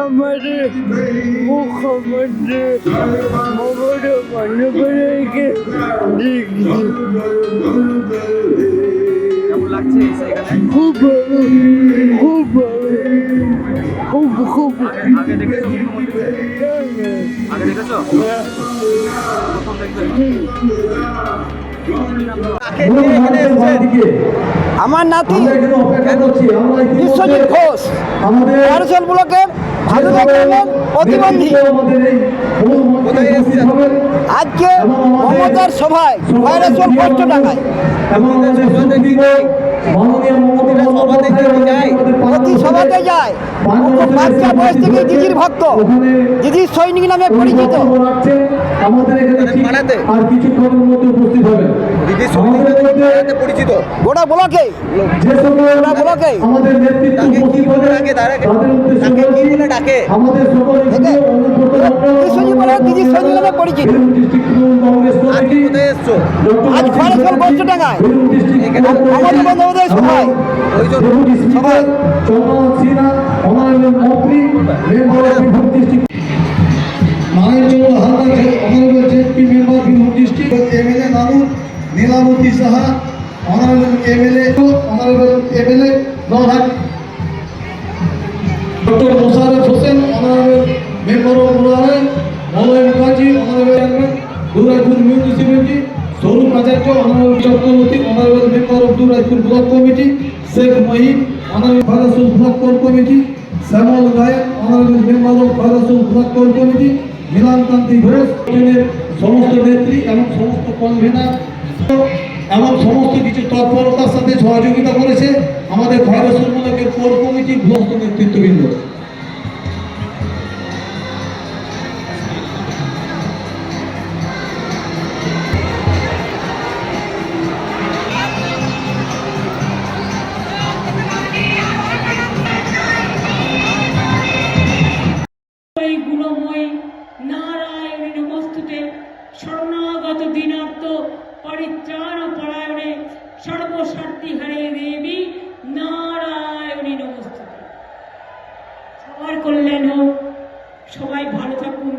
আমাদের মুখ্যমন্ত্রী মমতা বন্দ্যোপাধ্যায়কে দেখছি। খুব ভালো, খুব ভালো, খুব খুব। আগে দেখেছো? আমার নাতি বিশ্বজিৎ ঘোষ বারোশাল ব্লকের ভাদুরা গ্রামের প্রতিবন্ধী। আজকে মমতার সভায় ভাইরাসল কষ্ট টাকায় প্রতি সভাতে যায়। বাচ্চা বয়স থেকে দিদির ভক্ত, দিদির সৈনিক নামে পরিচিত। গোটা ব্লকে দিদির সৈনিক নামে পরিচিত। আজ খয়রাসল কষ্ট টাকায় আমাদের বন্ধুদের সভায় Nilamati Saha honourable MLA doctor Musharraf Hossain honourable member of rural, Malay Mukherjee honourable Dubrajpur municipality, Swarup Acharya honourable Chakraborty honourable member of Dubrajpur block committee, Sheikh Mohin honourable Khoyrasol block core committee, Shyamal Roy honourable member of Khoyrasol block core committee, Milankanti Ghosh সমস্ত নেত্রী এবং সমস্ত কনভেনার এবং সমস্ত কিছু তৎপরতার সাথে সহযোগিতা করেছে আমাদের খয়রাসল ব্লকের কোর কমিটি ব্লক নেতৃত্ববৃন্দ। শরণাগত দীনার্থ পরিত্রাণ পরায়ণে সর্বশক্তি হরে দেবী নারায়ণী নমস্তুতে। সবার কল্যাণ হোক, সবাই ভালো থাকুন,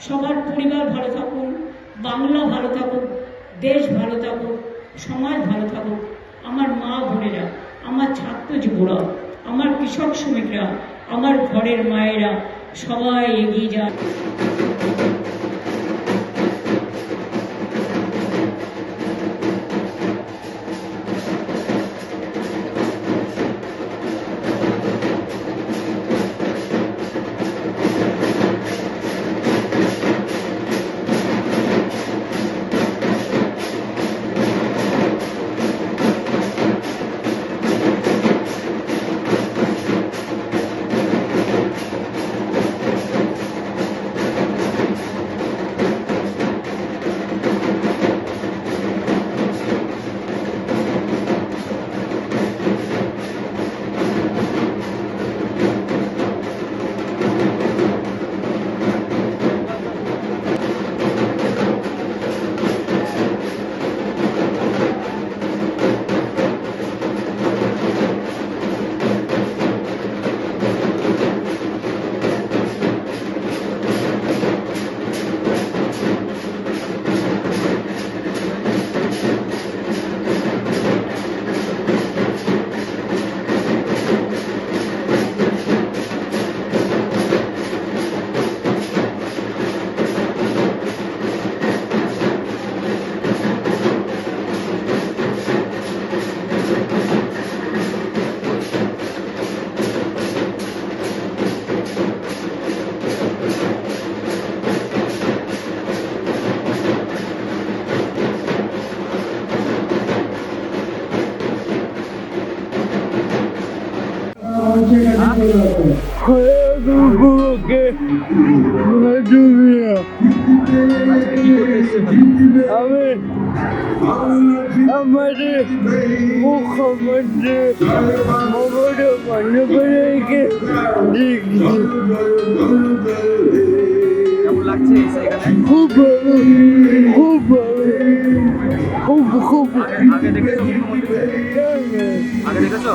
সবার পরিবার ভালো থাকুন, বাংলা ভালো থাকুক, দেশ ভালো থাকুক, সমাজ ভালো থাকুক। আমার মা বোনেরা, আমার ছাত্র যুবরা, আমার কৃষক শ্রমিকরা, আমার ঘরের মায়েরা সবাই এগিয়ে যান। আমাদের মুখ্যমন্ত্রী মমতা বন্দ্যোপাধ্যায়কে দেখছি। লাগছে এসে এখানে? খুব ভালো, খুব ভালো, খুব খুব আগে দেখেছো মুখ্যমন্ত্রী? আগে দেখেছো?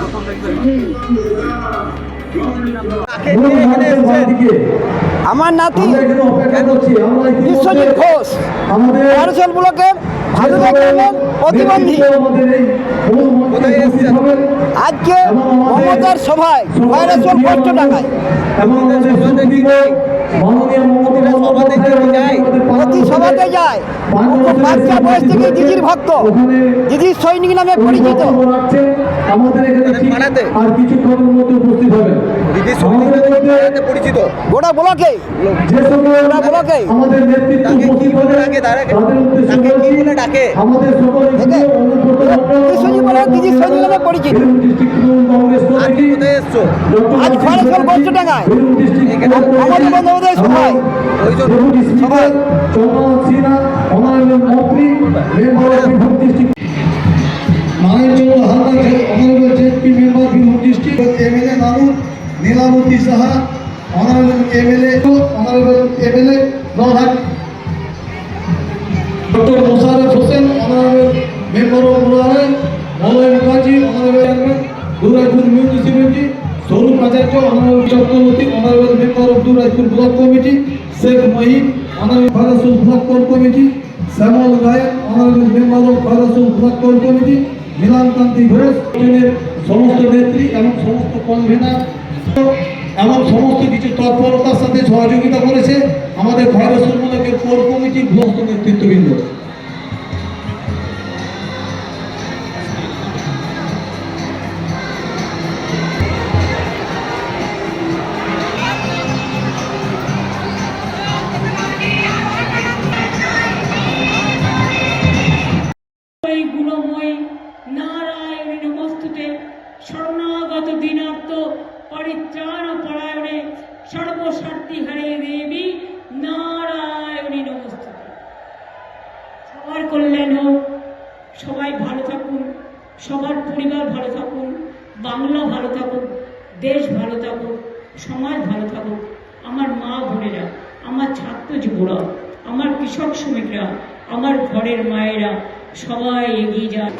প্রথম দেখবে? আমার নাতি আমরা এখানে অপেক্ষা করছি। আমরা বিশ্বজিৎ ঘোষ আমাদের বারোশাল ব্লকের ভাদুরা গ্রামের প্রতিবন্ধী আমাদের এই মূল মঞ্চে উপস্থিত হবেন আজকে মমতার সভায় ভাইরাসল কষ্ট টাকায় এবং আমাদের সুপ্রিম মাননীয় মমতা বন্দ্যোপাধ্যায় প্রতি সভাতে যায় খুব বাচ্চা বয়স থেকে দিদির ভক্ত দিদির সৈনিক নামে পরিচিত আমাদের এখানে ঠিক আর কিছুক্ষণের মধ্যে উপস্থিত হবেন আমাদের মধ্যে পরিচিত গোটা ব্লকে যে সকল গোটা ব্লকে আমাদের নেতৃত্ব উপস্থিত হবেন তাদের উদ্দেশ্যে বলছি আমাদের সকল অনুব্রত বিশ্বজিৎ বলে দিদির সৈনিক নামে পরিচিত ডিস্ট্রিক্ট কংগ্রেস কমিটি আজ ভাইরাসল কষ্ট টাকায় আমাদের বন্দ্যোপাধ্যায় সভায় deputy speaker Chandranath Sinha honourable মন্ত্রী member of Birbhum district Narayanchandra Haldar honourable JP member Birbhum district MLA Nanoor Nilabati Saha honourable MLA honourable MLA Narhat doctor Musharraf Hossain honourable member of rural Malay Mukherjee honourable chairman Dubrajpur municipality Swarup Acharya honourable Chakraborty honourable member of Dubrajpur block committee Sheikh Mohin honourable Bharsul block core committee Shyamal Gayak honourable member of Bharsul block core committee নীলামকান্তি Ghosh ইউনিয়নের সমস্ত নেত্রী এবং সমস্ত convener এবং সমস্ত কিছু তৎপরতার সাথে সহযোগিতা করেছে আমাদের ভারসুল ব্লকের কোর কমিটি ব্লক নেতৃত্ববৃন্দ। ওই গুণময় নারায়ণী নমস্তুতে শরণাগত দীনার্থ পরিত্রাণ পরায়ণে সর্বস্বার্থী হরে দেবী নারায়ণী নমস্তুতে। সবার কল্যাণ হোক, সবাই ভালো থাকুন, সবার পরিবার ভালো থাকুন, বাংলা ভালো থাকুক, দেশ ভালো থাকুক, সমাজ ভালো থাকুক। আমার মা বোনেরা, আমার ছাত্র যুবরা, আমার কৃষক শ্রমিকরা, আমার ঘরের মায়েরা সবাই এগিয়ে যান।